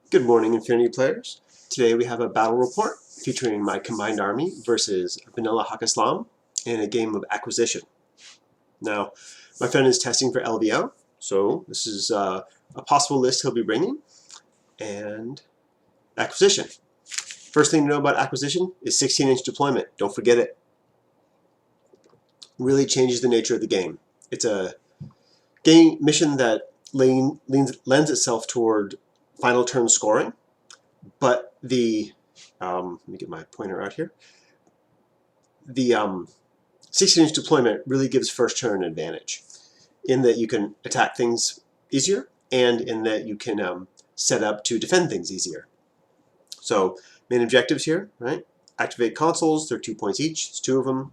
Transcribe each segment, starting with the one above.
Good morning, Infinity players. Today we have a battle report featuring my combined army versus vanilla Haqqislam in a game of acquisition. Now, my friend is testing for LVO, so this is a possible list he'll be bringing. And acquisition. First thing to know about acquisition is 16-inch deployment. Don't forget it. Really changes the nature of the game. It's a game mission that lends itself toward final turn scoring. But let me get my pointer out here. The 16-inch deployment really gives first turn an advantage in that you can attack things easier and in that you can set up to defend things easier. So main objectives here, right? Activate consoles, they're 2 points each, it's 2 of them.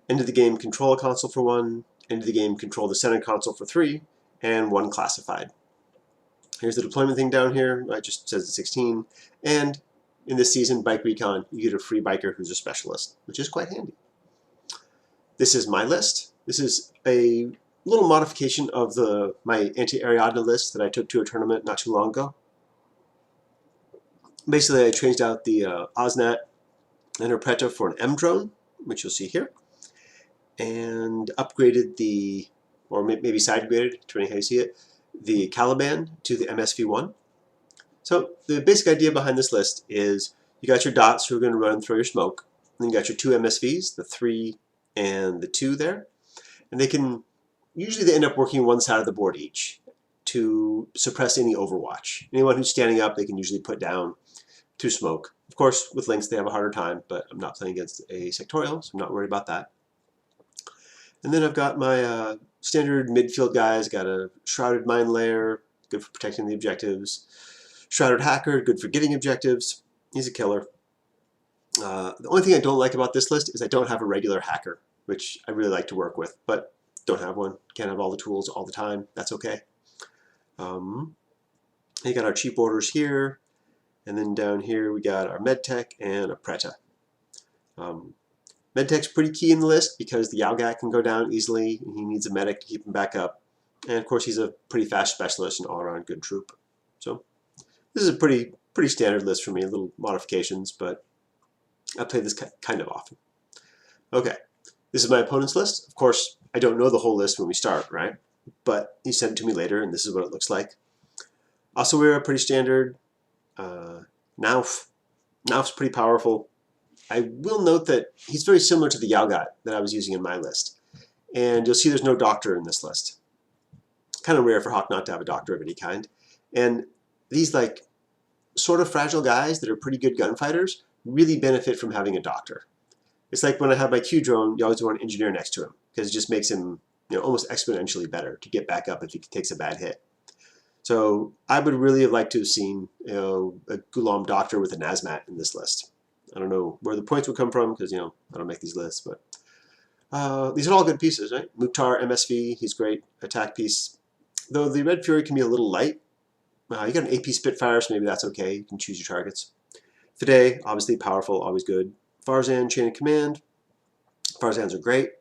End of the game, control a console for 1. End of the game, control the center console for 3, and 1 classified. Here's the deployment thing down here. It just says the 16. And in this season, Bike Recon, you get a free biker who's a specialist, which is quite handy. This is my list. This is a little modification of my anti-Ariadne list that I took to a tournament not too long ago. Basically, I changed out the Osnat and her Preta for an M drone, which you'll see here, and upgraded or maybe side graded, depending how you see it, the Caliban to the MSV1. So the basic idea behind this list is you got your dots who are going to run and throw your smoke. Then you got your 2 MSVs, the 3 and the 2 there. And they end up working one side of the board each to suppress any overwatch. Anyone who's standing up, they can usually put down through smoke. Of course, with links they have a harder time, but I'm not playing against a sectorial, so I'm not worried about that. And then I've got my standard midfield guys. Got a Shrouded Mine Layer, good for protecting the objectives. Shrouded Hacker, good for getting objectives. He's a killer. The only thing I don't like about this list is I don't have a regular hacker, which I really like to work with, but don't have one. Can't have all the tools all the time. That's okay. You got our cheap orders here, and then down here we got our Medtech and a Preta. Medtech's pretty key in the list because the Yaugat can go down easily, and he needs a medic to keep him back up. And of course, he's a pretty fast specialist and all-around good troop. So this is a pretty standard list for me. Little modifications, but I play this kind of often. Okay, this is my opponent's list. Of course, I don't know the whole list when we start, right? But he sent it to me later, and this is what it looks like. Asawira, pretty standard. Nauf. Nauf's pretty powerful. I will note that he's very similar to the Yaugat that I was using in my list. And you'll see there's no doctor in this list. Kind of rare for Hawk not to have a doctor of any kind. And these sort of fragile guys that are pretty good gunfighters really benefit from having a doctor. It's like when I have my Q drone, you always want an engineer next to him because it just makes him almost exponentially better to get back up if he takes a bad hit. So I would really have liked to have seen a Gulam doctor with an Azmat in this list. I don't know where the points would come from because I don't make these lists, but these are all good pieces, right? Mukhtar, MSV, he's great, attack piece. Though the Red Fury can be a little light. You got an AP Spitfire, so maybe that's okay. You can choose your targets. Fidei, obviously powerful, always good. Farzan, Chain of Command. Farzans are great.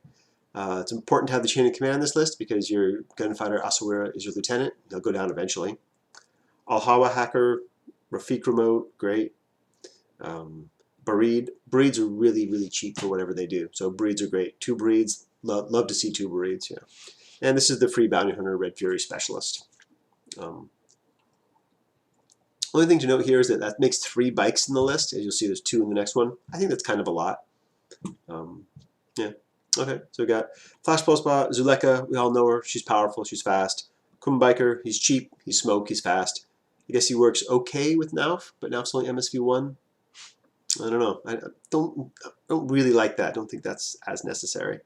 It's important to have the Chain of Command in this list because your gunfighter Asawira is your lieutenant. He'll go down eventually. Al-Hawa Hacker, Rafiq Remote, great. Breeds are really cheap for whatever they do. So breeds are great. 2 breeds, love to see 2 breeds. Yeah. And this is the free Bounty Hunter Red Fury Specialist. Only thing to note here is that makes 3 bikes in the list. As you'll see, there's 2 in the next one. I think that's kind of a lot. Yeah. Okay, so we got Flash Pulse Bot, Zuleka, we all know her. She's powerful, she's fast. Kumbiker, he's cheap, he's smoke, he's fast. I guess he works okay with Nauf, but Nauf's only MSV1. I don't know. I don't really like that. I don't think that's as necessary.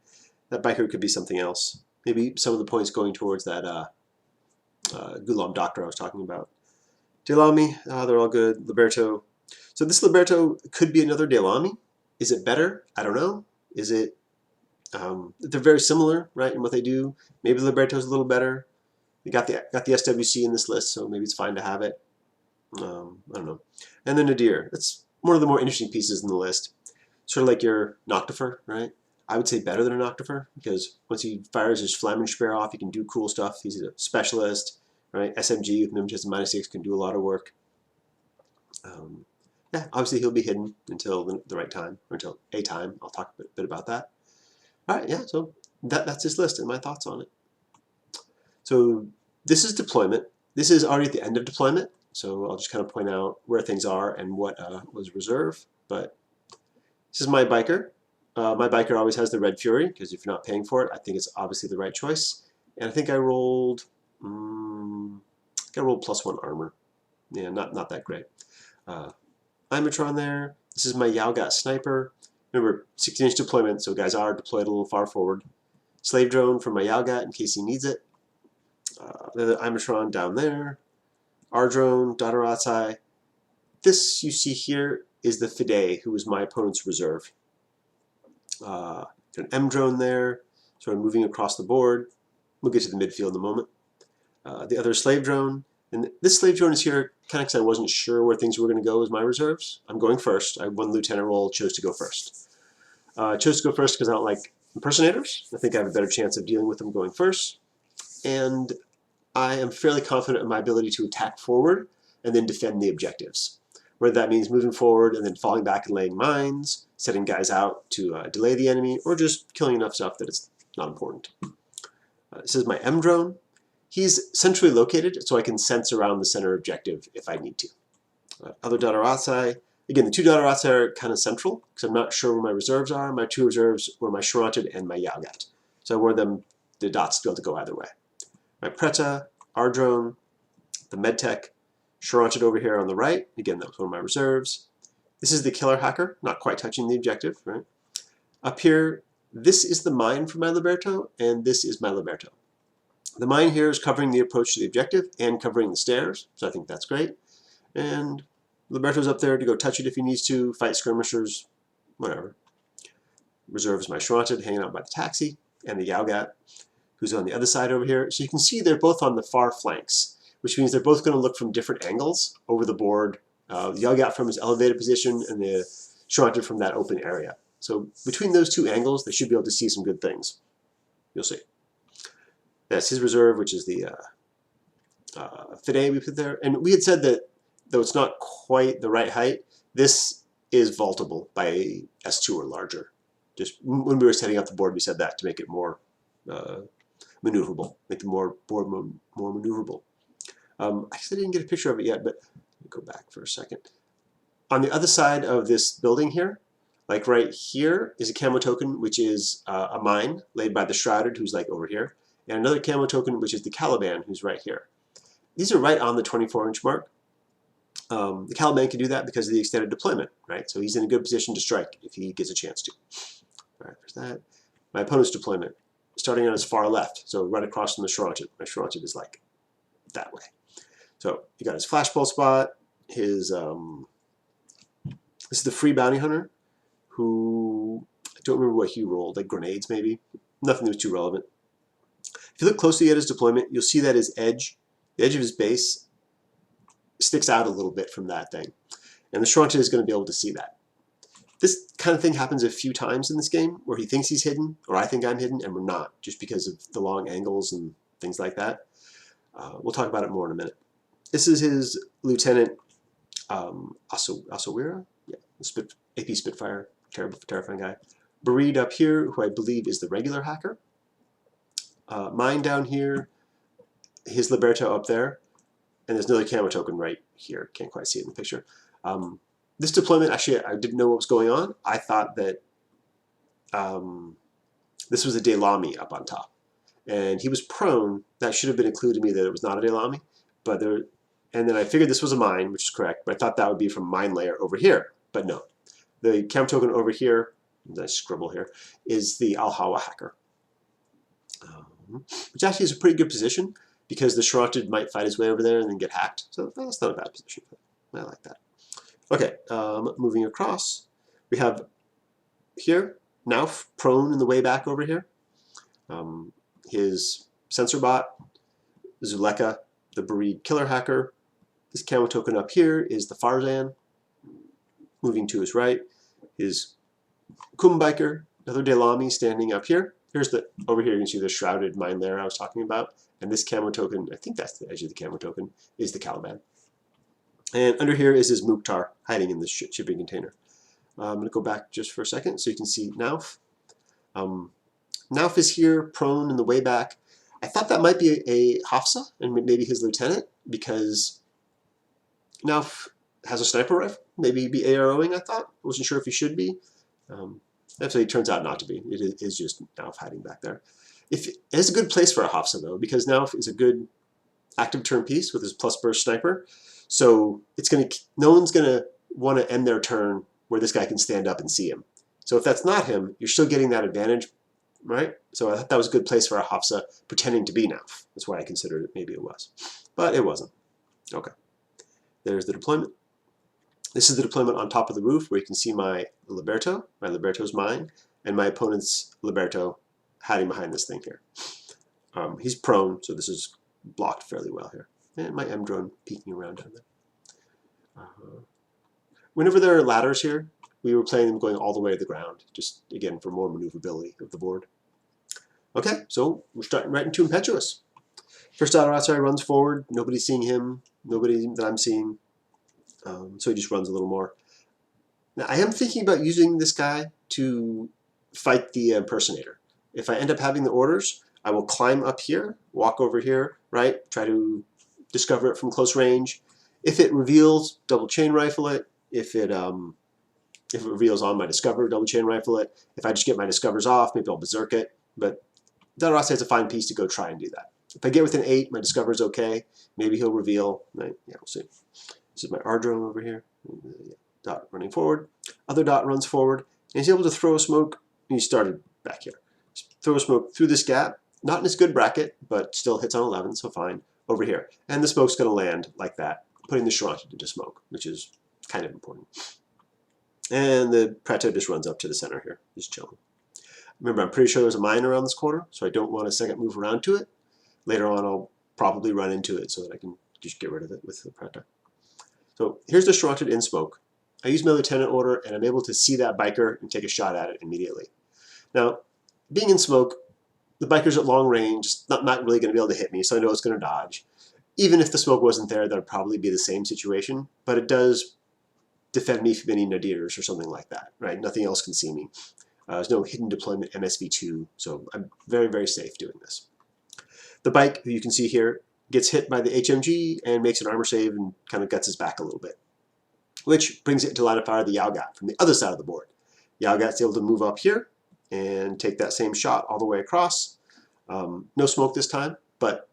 That biker could be something else. Maybe some of the points going towards that Gulam doctor I was talking about. Delami, they're all good. Liberto. So this Liberto could be another Delami. Is it better? I don't know. Is it? They're very similar, right, in what they do. Maybe Liberto's a little better. We got the SWC in this list, so maybe it's fine to have it. I don't know. And then Nadir. That's one of the more interesting pieces in the list. Sort of like your Noctifer, right? I would say better than a Noctifer because once he fires his Flammenspeer off, he can do cool stuff. He's a specialist, right? SMG with Mimchas and -6 can do a lot of work. Yeah, obviously he'll be hidden until the right time, or until a time. I'll talk a bit about that. All right, yeah, so that's his list and my thoughts on it. So this is deployment. This is already at the end of deployment, so I'll just kind of point out where things are and what was reserve. But this is my biker. My biker always has the Red Fury, because if you're not paying for it, I think it's obviously the right choice. And I think I rolled, +1 armor. Yeah, not that great. Imatron there. This is my Yaugat sniper. Remember, 16-inch deployment, so guys are deployed a little far forward. Slave drone for my Yaugat in case he needs it. The Imatron down there. R drone, Dotaratsai. This you see here is the Fide, who was my opponent's reserve. An M drone there, so I'm moving across the board. We'll get to the midfield in a moment. The other slave drone, and this slave drone is here kind of because I wasn't sure where things were going to go as my reserves. I'm going first. I have 1 lieutenant roll, chose to go first. Chose to go first because I don't like impersonators. I think I have a better chance of dealing with them going first. And I am fairly confident in my ability to attack forward and then defend the objectives. Whether that means moving forward and then falling back and laying mines, setting guys out to delay the enemy, or just killing enough stuff that it's not important. This is my M drone. He's centrally located, so I can sense around the center objective if I need to. Other Dotaratsai. Again, the 2 Dotaratsai are kind of central, because I'm not sure where my reserves are. My 2 reserves were my Sharated and my Yaugat. So I wanted them, the dots, to be able to go either way. My Preta, our drone, the Medtech, Sharated over here on the right. Again, that was one of my reserves. This is the Killer Hacker, not quite touching the objective, right? Up here, this is the mine for my Liberto, and this is my Liberto. The mine here is covering the approach to the objective and covering the stairs, so I think that's great. And Liberto's up there to go touch it if he needs to, fight skirmishers, whatever. Reserves my Sharated hanging out by the taxi, and the Yaugat, who's on the other side over here. So you can see they're both on the far flanks, which means they're both going to look from different angles over the board. The Yaugat from his elevated position, and the Sharated from that open area. So between those 2 angles, they should be able to see some good things. You'll see. That's his reserve, which is the Fide we put there. And we had said that, though it's not quite the right height, this is vaultable by S2 or larger. Just when we were setting up the board, we said that to make it more maneuverable, make the board more maneuverable. I guess I didn't get a picture of it yet, but let me go back for a second. On the other side of this building here, like right here, is a camo token, which is a mine laid by the Shrouded, who's like over here, and another camo token, which is the Caliban, who's right here. These are right on the 24-inch mark. The Caliban can do that because of the extended deployment, right? So he's in a good position to strike if he gets a chance to. All right, there's that. My opponent's deployment, starting on his far left, so right across from the Sharated. My Sharated is like that way. So you got his flashball spot, his, this is the free bounty hunter, who, I don't remember what he rolled, like grenades maybe. Nothing that was too relevant. If you look closely at his deployment, you'll see that his edge, the edge of his base, sticks out a little bit from that thing. And the Sharated is going to be able to see that. This kind of thing happens a few times in this game, where he thinks he's hidden, or I think I'm hidden, and we're not, just because of the long angles and things like that. We'll talk about it more in a minute. This is his Lieutenant Asawira, yeah, AP Spitfire, terrifying guy. Bareed up here, who I believe is the regular hacker. Mine down here, his Liberto up there, and there's another camo token right here. Can't quite see it in the picture. This deployment, actually, I didn't know what was going on. I thought that this was a Delamy up on top. And he was prone. That should have been included to me that it was not a Delamy. But there, and then I figured this was a mine, which is correct. But I thought that would be from mine layer over here. But no. The camo token over here, nice scribble here, is the Al-Hawa hacker. Which actually is a pretty good position, because the Sharated might fight his way over there and then get hacked. So that's not a bad position. I like that. Okay, moving across, we have here, now prone in the way back over here, his sensor bot, Zuleka, the Bareed killer hacker. This camo token up here is the Farzan, moving to his right. His Kumbiker, another Delamy standing up here. Here's the, over here you can see the Shrouded mine there I was talking about. And this camo token, I think that's the edge of the camo token, is the Caliban. And under here is his Mukhtar hiding in the shipping container. I'm going to go back just for a second so you can see Nauf. Nauf is here, prone in the way back. I thought that might be a Hafsa and maybe his lieutenant, because Nauf has a sniper rifle. Maybe he'd be AROing, I thought. I wasn't sure if he should be. Actually, it turns out not to be. It is just Nauf hiding back there. It is a good place for a Hafsa, though, because Nauf is a good active turn piece with his plus burst sniper. So no one's going to want to end their turn where this guy can stand up and see him. So if that's not him, you're still getting that advantage, right? So I thought that was a good place for a Hafsa pretending to be Nauf. That's why I considered it maybe it was. But it wasn't. Okay. There's the deployment. This is the deployment on top of the roof where you can see my Liberto. My Liberto is mine, and my opponent's Liberto hiding behind this thing here. He's prone, so this is blocked fairly well here. And my M drone peeking around down there. Whenever there are ladders here, we were playing them going all the way to the ground, just again for more maneuverability of the board. Okay, so we're starting right into Impetuous. First Adversary runs forward, nobody's seeing him, nobody that I'm seeing, so he just runs a little more. Now I am thinking about using this guy to fight the impersonator. If I end up having the orders, I will climb up here, walk over here, right? Try to discover it from close range. If it reveals, double chain rifle it. If it reveals on my discover, double chain rifle it. If I just get my discovers off, maybe I'll berserk it. But Delrase has a fine piece to go try and do that. If I get within 8, my discover's okay. Maybe he'll reveal. Right? Yeah, we'll see. This is my R drone over here. Dot running forward. Other dot runs forward. And he's able to throw a smoke. He started back here. Throw a smoke through this gap. Not in his good bracket, but still hits on 11, so fine. Over here. And the smoke's going to land like that, putting the Charente into smoke, which is kind of important. And the Preto just runs up to the center here, just chilling. Remember, I'm pretty sure there's a mine around this corner, so I don't want a second move around to it. Later on, I'll probably run into it so that I can just get rid of it with the Preto. So here's the Charente in smoke. I use my lieutenant order, and I'm able to see that biker and take a shot at it immediately. Now, being in smoke, the biker's at long range, not really going to be able to hit me, so I know it's going to dodge. Even if the smoke wasn't there, that would probably be the same situation, but it does defend me from any nadirs or something like that, right? Nothing else can see me. There's no hidden deployment MSV2, so I'm very, very safe doing this. The bike, who you can see here, gets hit by the HMG and makes an armor save and kind of guts his back a little bit, which brings it to line of fire the Yaugat from the other side of the board. Yaugat's able to move up here and take that same shot all the way across. No smoke this time, but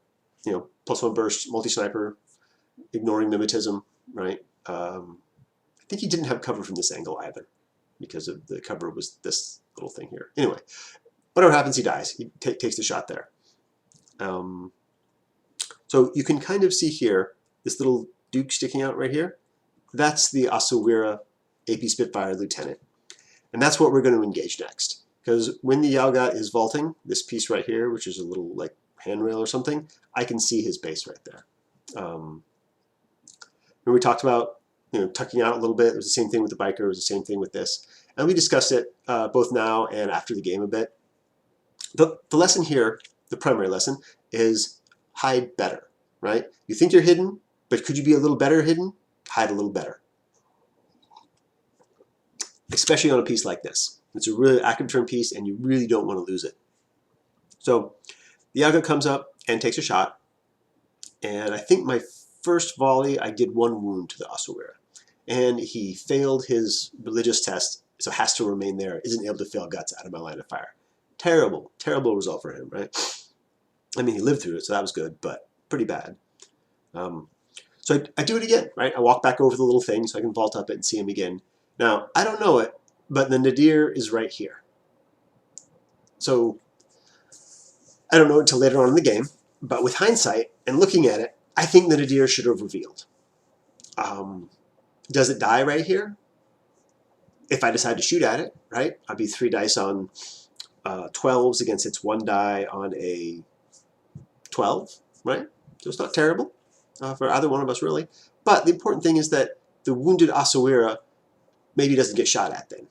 you know, +1 burst, multi-sniper, ignoring mimetism, right? I think he didn't have cover from this angle either, because of the cover was this little thing here. Anyway, whatever happens, he dies. He takes the shot there. So you can kind of see here, this little Duke sticking out right here. That's the Asawira AP Spitfire Lieutenant. And that's what we're going to engage next. Because when the Yaugat is vaulting, this piece right here, which is a little like handrail or something, I can see his base right there. When we talked about tucking out a little bit, it was the same thing with the biker, it was the same thing with this. And we discussed it both now and after the game a bit. The lesson here, the primary lesson, is hide better, right? You think you're hidden, but could you be a little better hidden? Hide a little better. Especially on a piece like this. It's a really active turn piece and you really don't want to lose it. So the Yaugat comes up and takes a shot. And I think my first volley, I did 1 wound to the Asawira. And he failed his religious test, so has to remain there, isn't able to fail guts out of my line of fire. Terrible, terrible result for him, right? I mean, he lived through it, so that was good, but pretty bad. So I do it again, right? I walk back over the little thing so I can vault up it and see him again. Now, I don't know it, but the nadir is right here. So I don't know it until later on in the game, but with hindsight and looking at it, I think the nadir should have revealed. Does it die right here? If I decide to shoot at it, right? I'd be 3 dice on 12s against its 1 die on a 12, right? So it's not terrible for either one of us, really. But the important thing is that the wounded Asawira maybe doesn't get shot at then,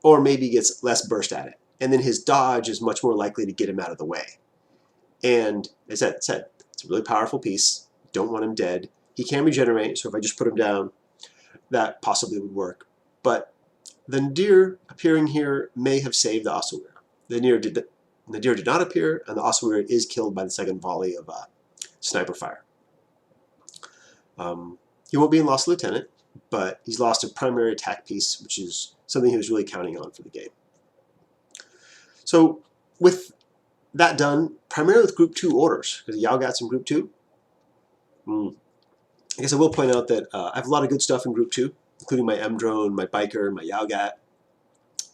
or maybe gets less burst at it. And then his dodge is much more likely to get him out of the way. And as I said, it's a really powerful piece. Don't want him dead. he can regenerate, so if I just put him down, that possibly would work. But the Nadir appearing here may have saved the Asawir. The Nadir did not appear, and the Asawir is killed by the second volley of sniper fire. He won't be in Lost Lieutenant, but he's lost a primary attack piece, which is something he was really counting on for the game. So with that done, primarily with Group 2 orders, because Yao-Gat's in Group 2. I guess I will point out that I have a lot of good stuff in Group 2, including my M-Drone, my Biker, my Yao-Gat.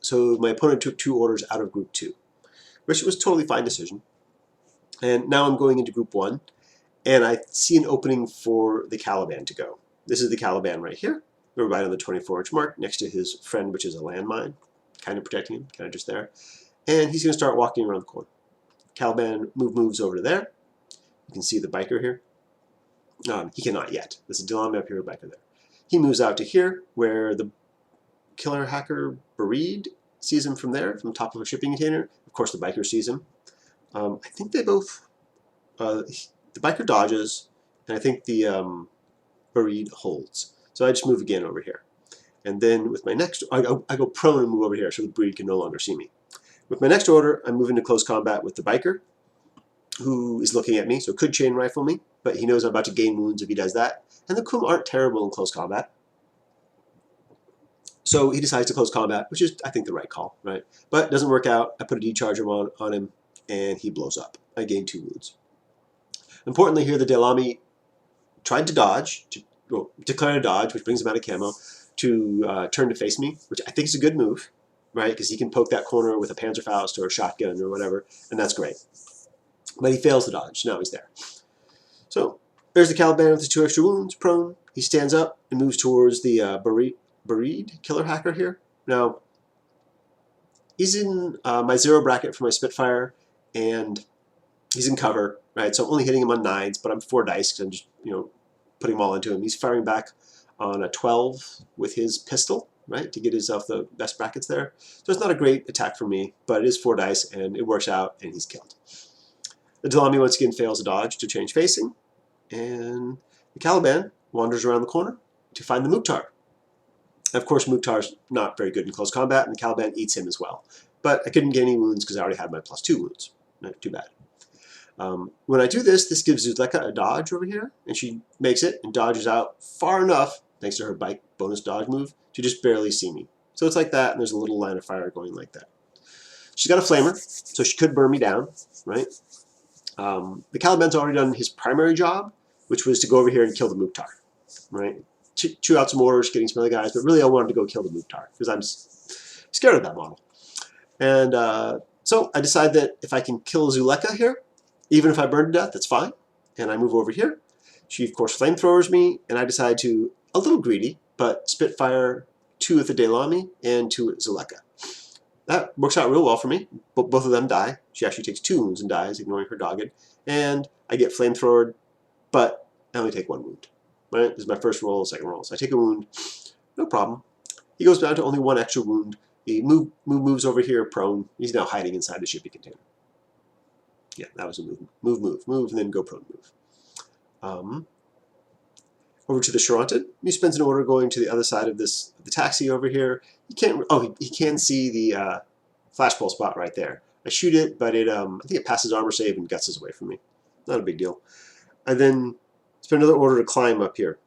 So my opponent took 2 orders out of Group 2, which was a totally fine decision. And now I'm going into Group 1, and I see an opening for the Caliban to go. This is the Caliban right here. We're right on the 24-inch mark, next to his friend, which is a landmine, kind of protecting him, kind of just there. And he's going to start walking around the corner. Caliban moves over to there. You can see the Biker here. He cannot yet. There's a Delamy up here, a Biker there. He moves out to here, where the killer hacker Bareed sees him from there, from the top of a shipping container. Of course, the Biker sees him. I think they both... the Biker dodges, and I think the Bareed holds. So I just move again over here. And then with my next... I go prone and move over here, so the Bareed can no longer see me. With my next order, I'm moving to close combat with the Biker, who is looking at me, so could chain rifle me, but he knows I'm about to gain wounds if he does that. And the Kum aren't terrible in close combat. So he decides to close combat, which is, I think, the right call, right? But it doesn't work out. I put a decharger on him, and he blows up. I gain 2 wounds. Importantly here, the Delamy tried to dodge, declare a dodge, which brings him out of camo, to turn to face me, which I think is a good move, right? Because he can poke that corner with a Panzerfaust or a shotgun or whatever, and that's great. But he fails the dodge. Now he's there. So there's the Caliban with his 2 extra wounds, prone. He stands up and moves towards the Bareed killer hacker here. Now, he's in my 0 bracket for my Spitfire, and he's in cover, right? So I'm only hitting him on 9s, but I'm 4 dice because I'm just, putting them all into him. He's firing back on a 12 with his pistol, right, to get himself the best brackets there. So it's not a great attack for me, but it is 4 dice, and it works out, and he's killed. The Delamy once again fails a dodge to change facing, and the Caliban wanders around the corner to find the Mukhtar. Of course, Mukhtar's not very good in close combat, and the Caliban eats him as well. But I couldn't get any wounds because I already had my +2 wounds. Not too bad. When I do this, this gives Zuleka a dodge over here, and she makes it and dodges out far enough, thanks to her bike bonus dodge move, to just barely see me. So it's like that, and there's a little line of fire going like that. She's got a flamer, so she could burn me down, right? The Caliban's already done his primary job, which was to go over here and kill the Mukhtar, right? Chew out some orders, getting some other guys, but really I wanted to go kill the Mukhtar because I'm scared of that model. And so I decide that if I can kill Zuleka here, even if I burn to death, that's fine. And I move over here. She, of course, flamethrowers me, and I decide to, a little greedy, but Spitfire 2 at the Delamy and 2 at Zuleka. That works out real well for me. Both of them die. She actually takes 2 wounds and dies, ignoring her dogged. And I get flamethrowered, but I only take 1 wound. Right? This is my first roll, second roll. So I take a wound, no problem. He goes down to only 1 extra wound. He moves over here prone. He's now hiding inside the shipping container. Yeah, that was a move. Move, and then go prone move. Over to the Charonted. He spends an order going to the other side of the taxi over here. He can't. Oh, he can see the flashball spot right there. I shoot it, but it I think it passes armor save and gutses away from me. Not a big deal. I then spend another order to climb up here.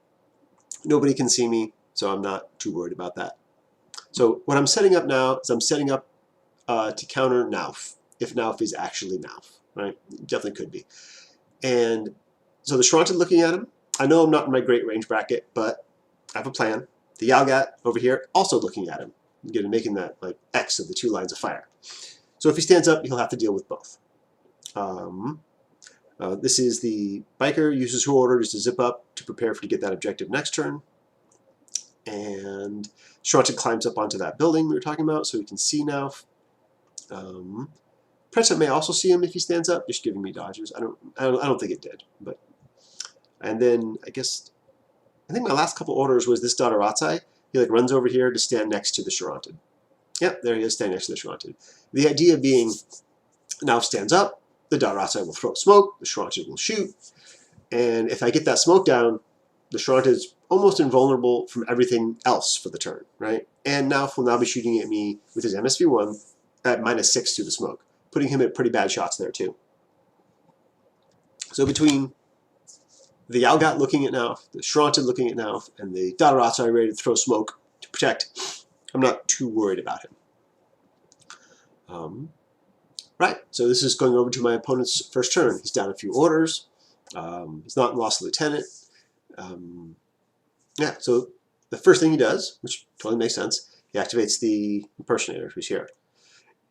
Nobody can see me, so I'm not too worried about that. So what I'm setting up now is I'm setting up to counter Nauf, if Nauf is actually Nauf, right? Definitely could be. And so the Charonted looking at him. I know I'm not in my great range bracket, but I have a plan. The Yao-Gat over here also looking at him, making that like X of the 2 lines of fire. So if he stands up, he'll have to deal with both. This is the Biker, uses her orders to zip up to prepare to get that objective next turn. And Charonted climbs up onto that building we were talking about, so we can see now. Pretsa may also see him if he stands up, just giving me dodges. I don't think it did, but. And then I think my last couple orders was this Dotaratsai. He like runs over here to stand next to the Charonted. Yep, there he is, standing next to the Charonted. The idea being, now stands up, the Dotaratsai will throw smoke, the Charonted will shoot, and if I get that smoke down, the Sharant is almost invulnerable from everything else for the turn, right? And Nauf will now be shooting at me with his MSV1 at -6 to the smoke, putting him at pretty bad shots there too. So between the Yalgat looking at Nauf, the Shranted looking at Nauf, and the Dadarazai ready to throw smoke to protect, I'm not too worried about him. Right, so this is going over to my opponent's first turn. He's down a few orders. He's not lost a lieutenant. Yeah, so the first thing he does, which totally makes sense, he activates the impersonator who's here.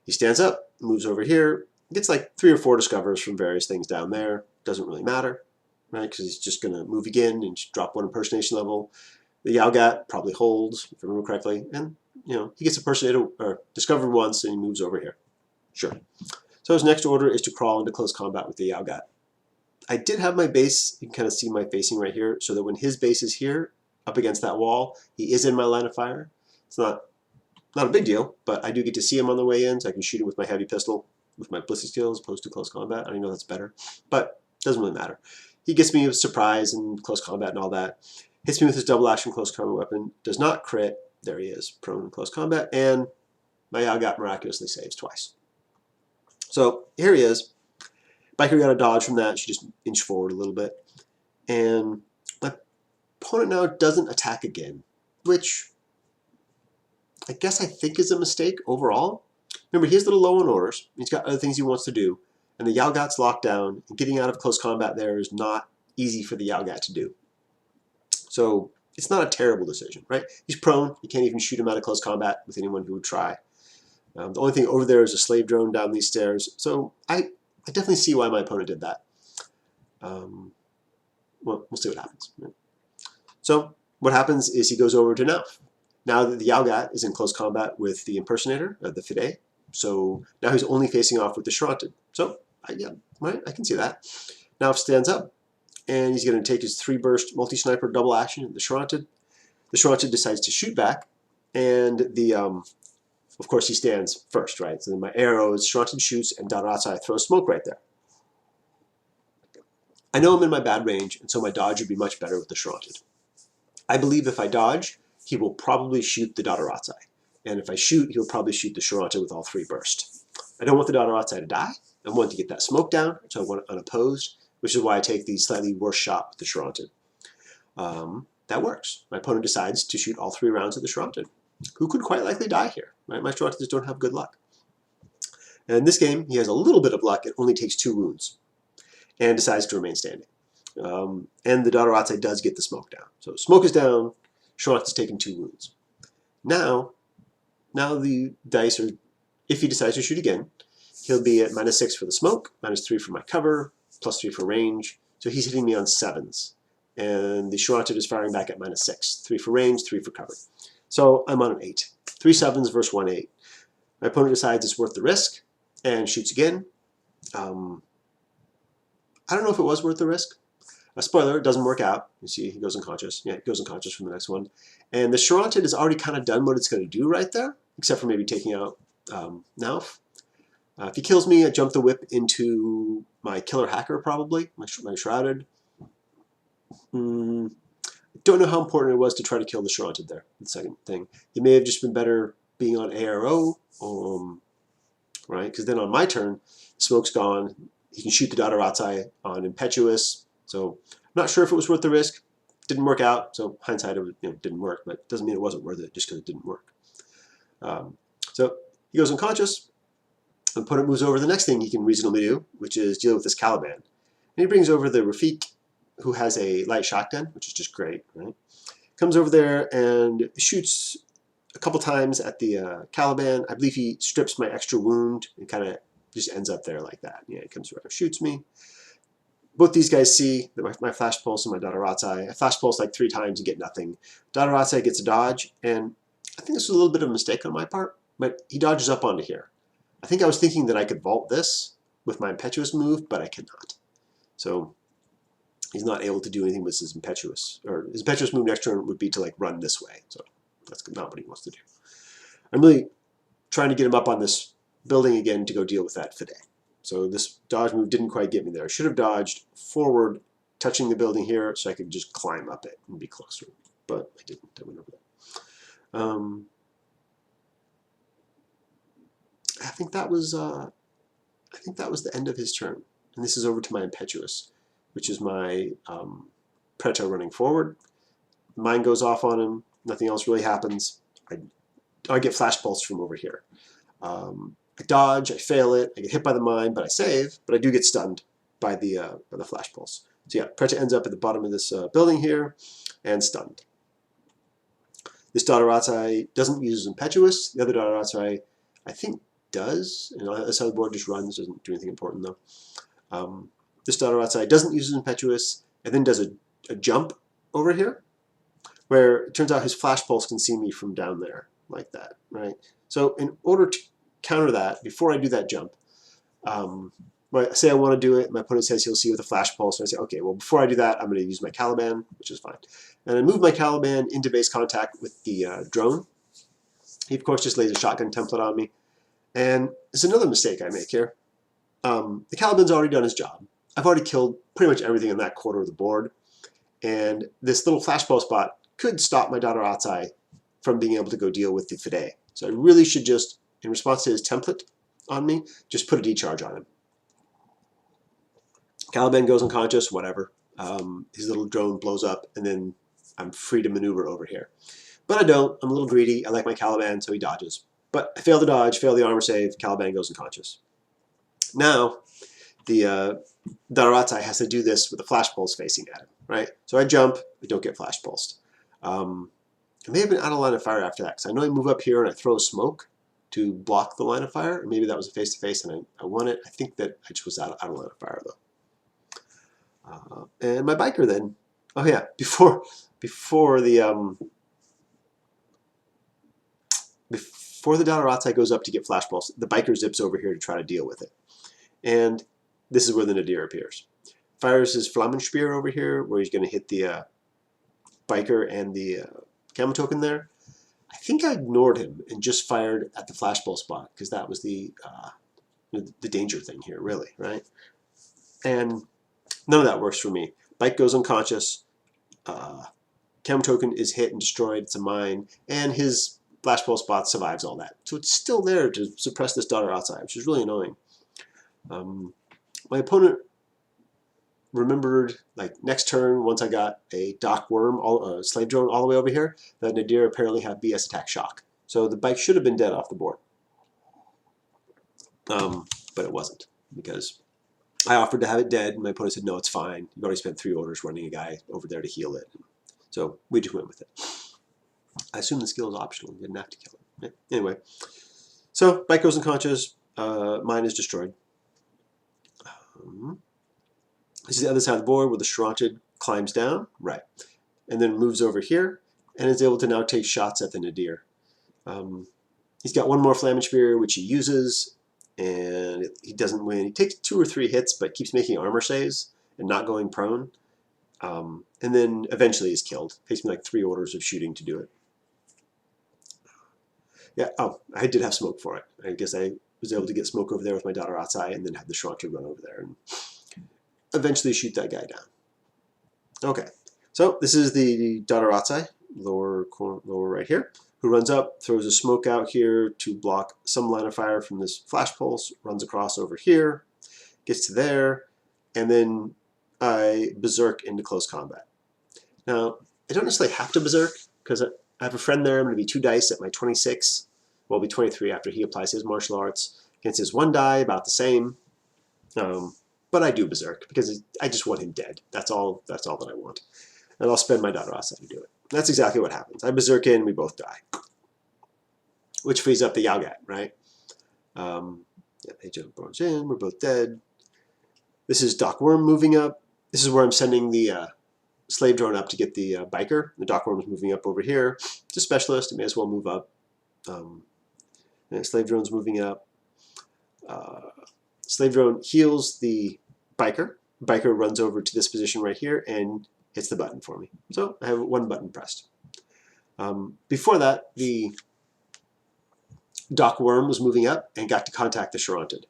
He stands up, moves over here, gets like 3 or 4 discovers from various things down there. Doesn't really matter, right? Because he's just going to move again and just drop 1 impersonation level. The Yalgat probably holds, if I remember correctly, and he gets impersonated or discovered once, and he moves over here. Sure. So his next order is to crawl into close combat with the Yalgat. I did have my base, you can kind of see my facing right here, so that when his base is here, up against that wall, he is in my line of fire. It's not a big deal, but I do get to see him on the way in, so I can shoot him with my heavy pistol, with my ballistic skill as opposed to close combat. I don't know that's better, but it doesn't really matter. He gets me with surprise and close combat and all that. Hits me with his double action close combat weapon, does not crit. There he is, prone in close combat, and my Yalgat miraculously saves twice. So here he is. Biker got a dodge from that. She just inched forward a little bit. And my opponent now doesn't attack again, which I guess I think is a mistake overall. Remember, he's a little low on orders. He's got other things he wants to do. And the Yalgat's locked down. And getting out of close combat there is not easy for the Yalgat to do. So it's not a terrible decision, right? He's prone. You can't even shoot him out of close combat with anyone who would try. The only thing over there is a slave drone down these stairs. So I definitely see why my opponent did that. Well, we'll see what happens. Right? So what happens is he goes over to Nauf. Now that the Yalgat is in close combat with the impersonator, the Fide, so now he's only facing off with the Shranted. So yeah, right, I can see that. Nauf stands up, and he's going to take his 3-burst multi-sniper double action at the Shranted. The Shranted decides to shoot back, and the of course, he stands first, right? So then my arrows, Shranted shoots, and Dadarazai throws smoke right there. I know I'm in my bad range, and so my dodge would be much better with the Shranted. I believe if I dodge, he will probably shoot the Dadarazai. And if I shoot, he'll probably shoot the Shranted with all 3 burst. I don't want the Dadarazai to die. I want to get that smoke down, so I want it unopposed, which is why I take the slightly worse shot with the Shranted. That works. My opponent decides to shoot all 3 rounds of the Shranted, who could quite likely die here. Right? My Shranted don't have good luck. And in this game, he has a little bit of luck. It only takes 2 wounds, and decides to remain standing. And the Dadarazai does get the smoke down. So smoke is down, Shranted has taken 2 wounds. Now the dice are, if he decides to shoot again, he'll be at -6 for the smoke, -3 for my cover, +3 for range. So he's hitting me on 7s. And the Shranted is firing back at -6. 3 for range, 3 for cover. So I'm on an 8. 3 7s versus 1 8. My opponent decides it's worth the risk and shoots again. I don't know if it was worth the risk. A spoiler, it doesn't work out. You see, he goes unconscious. Yeah, he goes unconscious from the next one. And the Shranted has already kind of done what it's going to do right there, except for maybe taking out Nauf. If he kills me, I jump the whip into my killer hacker, probably, my Shrouded. Don't know how important it was to try to kill the Shranted there, the second thing. He may have just been better being on ARO, right? Because then on my turn, smoke's gone. He can shoot the Dadarazai on Impetuous. So I'm not sure if it was worth the risk. Didn't work out. So hindsight, it didn't work, but it doesn't mean it wasn't worth it just because it didn't work. So he goes unconscious. The opponent moves over to the next thing he can reasonably do, which is deal with this Caliban. And he brings over the Rafik, who has a light shotgun, which is just great, right? Comes over there and shoots a couple times at the Caliban. I believe he strips my extra wound and kind of just ends up there like that. Yeah, he comes around and shoots me. Both these guys see that my Flash Pulse and my Dadarazai. I Flash Pulse like 3 times and get nothing. Dadarazai gets a dodge, and I think this was a little bit of a mistake on my part, but he dodges up onto here. I think I was thinking that I could vault this with my Impetuous move, but I cannot. So he's not able to do anything with his Impetuous. Or his Impetuous move next turn would be to like run this way. So that's not what he wants to do. I'm really trying to get him up on this building again to go deal with that Fide. So this dodge move didn't quite get me there. I should have dodged forward touching the building here so I could just climb up it and be closer. But I didn't. I went over there. I think that was the end of his turn. And this is over to my Impetuous, which is my Preto running forward. Mine goes off on him. Nothing else really happens. I get Flash Pulse from over here. I dodge, I fail it, I get hit by the mine, but I save, but I do get stunned by the Flash Pulse. So yeah, Preto ends up at the bottom of this building here, and stunned. This Dodorazai doesn't use Impetuous. The other Dodorazai, I think, does. And that's how the board just runs, doesn't do anything important though. This Dodorazai doesn't use Impetuous, and then does a jump over here, where it turns out his Flash Pulse can see me from down there, like that, right? So in order to counter that, before I do that jump, say I want to do it, my opponent says he'll see with a Flash Pulse, and I say, okay, well before I do that, I'm going to use my Caliban, which is fine. And I move my Caliban into base contact with the drone. He of course just lays a shotgun template on me. And there's another mistake I make here. The Caliban's already done his job. I've already killed pretty much everything in that quarter of the board. And this little Flash Pulse bot could stop my Dodorazai from being able to go deal with the Fide. So I really should just, in response to his template on me, just put a decharge on him. Caliban goes unconscious, whatever. His little drone blows up, and then I'm free to maneuver over here. But I don't. I'm a little greedy. I like my Caliban, so he dodges. But I fail the dodge, fail the armor save, Caliban goes unconscious. Now, the Dodorazai has to do this with a Flash Pulse facing at him, right? So I jump, I don't get Flash Pulsed. I may have been out of line of fire after that, because I know I move up here and I throw smoke to block the line of fire, or maybe that was a face-to-face and I won it. I think that I just was out of line of fire, though. And my biker then, oh yeah, before the Dodorazai goes up to get Flash Pulse, the biker zips over here to try to deal with it. And this is where the Nadir appears. Fires his Flammenspeer over here, where he's going to hit the biker and the Camo token there. I think I ignored him and just fired at the Flash Pulse spot, because that was the danger thing here, really, right? And none of that works for me. Bike goes unconscious. Camo token is hit and destroyed. It's a mine. And his Flash Pulse bot survives all that. So it's still there to suppress this Dodorazai, which is really annoying. My opponent remembered, like, next turn, once I got a Doc Worm, slave drone all the way over here, that Nadir apparently had BS attack shock. So the bike should have been dead off the board. But it wasn't, because I offered to have it dead, and my opponent said, no, it's fine. You've already spent 3 orders running a guy over there to heal it. So we just went with it. I assume the skill is optional. You didn't have to kill it. Right? Anyway, so bike goes unconscious. Mine is destroyed. This is the other side of the board where the Shrontid climbs down, right, and then moves over here and is able to now take shots at the Nadir. He's got one more Flammenspear, which he uses, and he doesn't win. He takes 2 or 3 hits, but keeps making armor saves and not going prone, and then eventually is killed. Takes me like 3 orders of shooting to do it. Yeah, oh, I did have smoke for it. I guess I was able to get smoke over there with my Dodorazai and then have the Shrontid run over there and eventually shoot that guy down. Okay, so this is the Dodorazai, lower right here, who runs up, throws a smoke out here to block some line of fire from this Flash Pulse, runs across over here, gets to there, and then I berserk into close combat. Now, I don't necessarily have to berserk, because I have a friend there. I'm going to be 2 dice at my 26. Well, I'll be 23 after he applies his martial arts. Against his 1 die, about the same. But I do berserk, because I just want him dead. That's all that I want. And I'll spend my Dodorazai to do it. That's exactly what happens. I berserk in, we both die. Which frees up the Yaugat, right? Yeah, they jump boards in, we're both dead. This is Doc Worm moving up. This is where I'm sending the slave drone up to get the biker. The Doc Worm is moving up over here. It's a specialist, it may as well move up. And slave drone's moving up. Slave drone heals the biker. Biker runs over to this position right here and hits the button for me. So I have 1 button pressed. Before that, the Doc Worm was moving up and got to contact the Shrontid.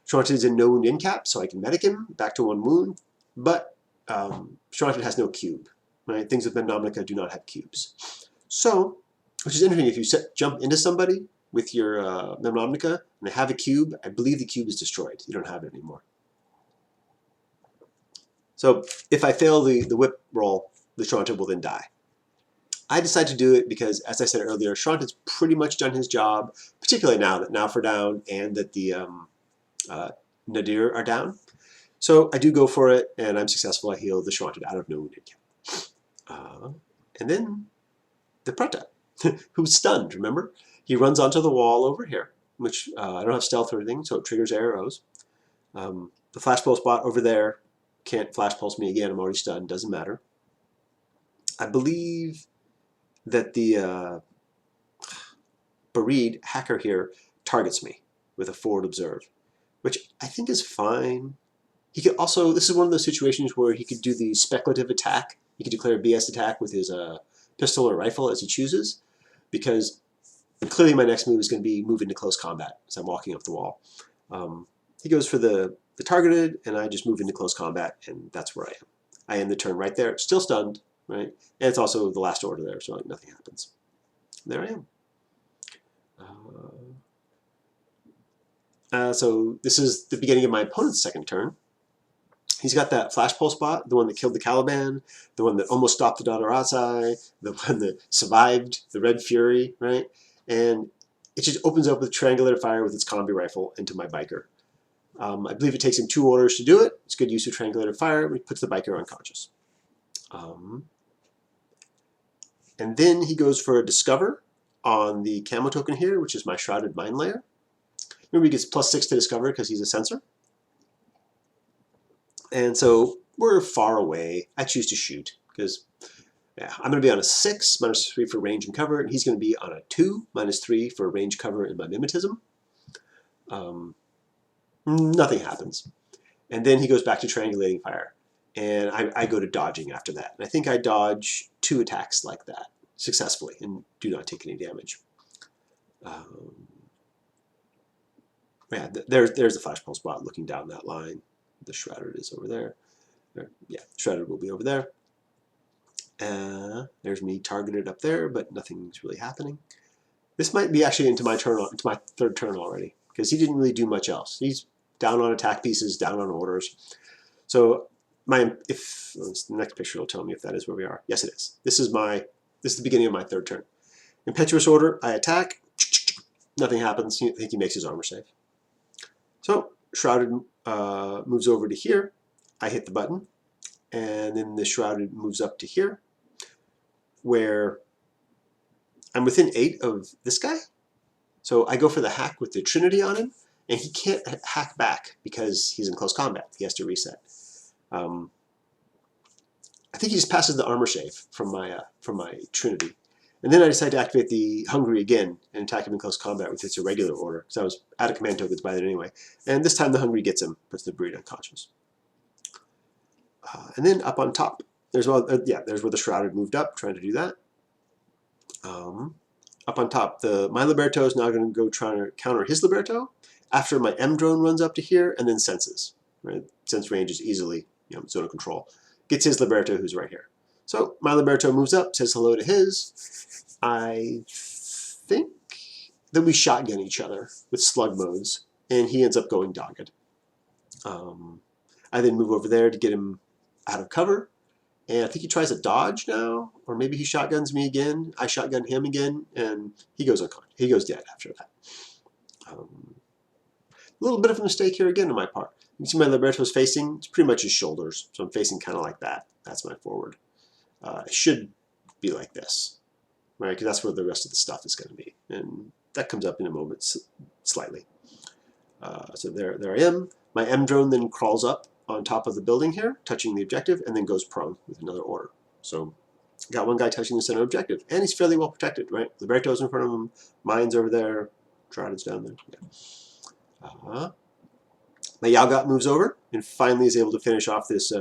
Shrontid is in no wound in cap, so I can medic him back to 1 wound, but Shrawnted has no cube. Right? Things with Memnomnica do not have cubes. So, which is interesting, if you jump into somebody with your Memnomnica and they have a cube, I believe the cube is destroyed. You don't have it anymore. So if I fail the whip roll, the Shrawnted will then die. I decided to do it because, as I said earlier, Shranted's pretty much done his job, particularly now that Now for down and that the Nadir are down. So I do go for it, and I'm successful. I heal the Shrawnted out of no wounded count. And then the Preta, who's stunned, remember? He runs onto the wall over here, which I don't have stealth or anything, so it triggers arrows. The Flash Pulse bot over there can't Flash Pulse me again. I'm already stunned. Doesn't matter. I believe that the Bereed hacker here targets me with a forward observe, which I think is fine. He could also, this is one of those situations where he could do the speculative attack. He could declare a BS attack with his pistol or rifle as he chooses, because clearly my next move is going to be move into close combat as I'm walking up the wall. He goes for the targeted, and I just move into close combat, and that's where I am. I end the turn right there, still stunned, right? And it's also the last order there, so nothing happens. There I am. So this is the beginning of my opponent's second turn. He's got that Flash Pulse bot, the one that killed the Caliban, the one that almost stopped the Dadarazai, the one that survived the Red Fury, right? And it just opens up with triangulated fire with its combi rifle into my biker. I believe it takes him 2 orders to do it. It's good use of triangulated fire. It puts the biker unconscious. And then he goes for a Discover on the camo token here, which is my Shrouded Mine Layer. Remember, he gets +6 to Discover because he's a sensor. And so we're far away. I choose to shoot because I'm going to be on a 6, -3 for range and cover, and he's going to be on a 2, -3 for range, cover, and my mimetism. Nothing happens. And then he goes back to triangulating fire. And I go to dodging after that. And I think I dodge 2 attacks like that successfully and do not take any damage. Yeah, there's the Flash Pulse bot looking down that line. The Shrouded is over there. Yeah, Shrouded will be over there. There's me targeted up there, but nothing's really happening. This might be actually into my third turn already, because he didn't really do much else. He's down on attack pieces, down on orders. So the next picture will tell me if that is where we are. Yes, it is. This is the beginning of my third turn. Impetuous order, I attack. Nothing happens. I think he makes his armor save. So Shrouded moves over to here. I hit the button, and then the Shrouded moves up to here, where I'm within 8 of this guy. So I go for the hack with the Trinity on him, and he can't hack back because he's in close combat. He has to reset. I think he just passes the armor save from my Trinity. And then I decide to activate the Hungry again and attack him in close combat with its irregular order, because I was out of command tokens by then anyway. And this time the Hungry gets him, puts the Breed unconscious. And then up on top, there's where the Shrouded moved up, trying to do that. Up on top, my Liberto is now going to go trying to counter his Liberto after my M drone runs up to here and then senses. Right? Sense range is easily zone of control. Gets his Liberto, who's right here. So my Liberto moves up, says hello to his. I think that we shotgun each other with slug modes, and he ends up going dogged. I then move over there to get him out of cover, and I think he tries a dodge now, or maybe he shotguns me again. I shotgun him again, and he goes unconscious. He goes dead after that. A little bit of a mistake here again on my part. You can see my Liberto's facing, it's pretty much his shoulders, so I'm facing kind of like that. That's my forward. It should be like this, right? Because that's where the rest of the stuff is going to be, and that comes up in a moment slightly. So there I am. My M drone then crawls up on top of the building here, touching the objective, and then goes prone with another order. So got one guy touching the center objective, and he's fairly well protected, right? Liberto's in front of him, mine's over there, Shrouded's down there. Yeah. My Yalgot moves over and finally is able to finish off this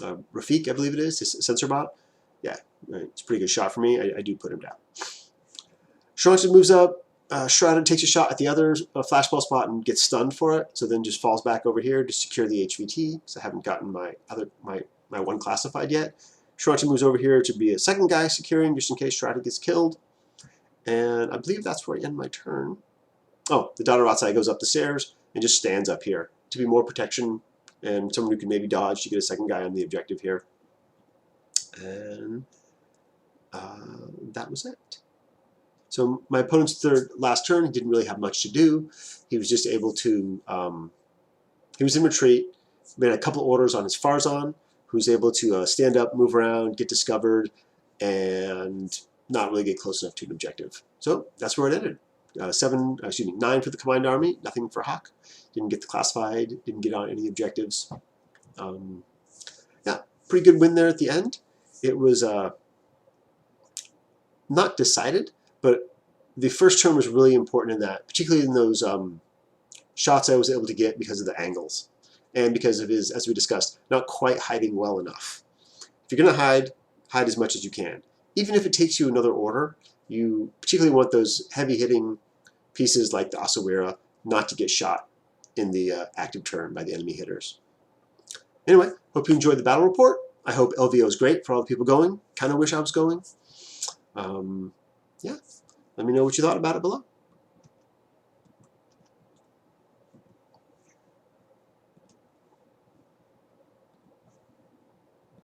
Rafik, I believe it is, this sensor bot. Yeah, right. It's a pretty good shot for me. I do put him down. Shrawnted moves up, Shrouded takes a shot at the other flashball spot and gets stunned for it, so then just falls back over here to secure the HVT, because I haven't gotten my one classified yet. Shrouded moves over here to be a second guy securing, just in case Shrouded gets killed. And I believe that's where I end my turn. Oh, the daughter outside goes up the stairs and just stands up here to be more protection and someone who can maybe dodge to get a second guy on the objective here. And that was it. So my opponent's last turn, he didn't really have much to do. He was just able to, he was in retreat, made a couple of orders on his Farzan, who's able to stand up, move around, get discovered, and not really get close enough to an objective. So that's where it ended. 9 for the Combined Army, nothing for Hawk. Didn't get the classified, didn't get on any objectives. Yeah, pretty good win there at the end. It was not decided, but the first turn was really important in that, particularly in those shots I was able to get because of the angles and because of his, as we discussed, not quite hiding well enough. If you're going to hide as much as you can. Even if it takes you another order, you particularly want those heavy-hitting pieces like the Asawira not to get shot in the active turn by the enemy hitters. Anyway, hope you enjoyed the battle report. I hope LVO is great for all the people going. Kind of wish I was going. Yeah, let me know what you thought about it below.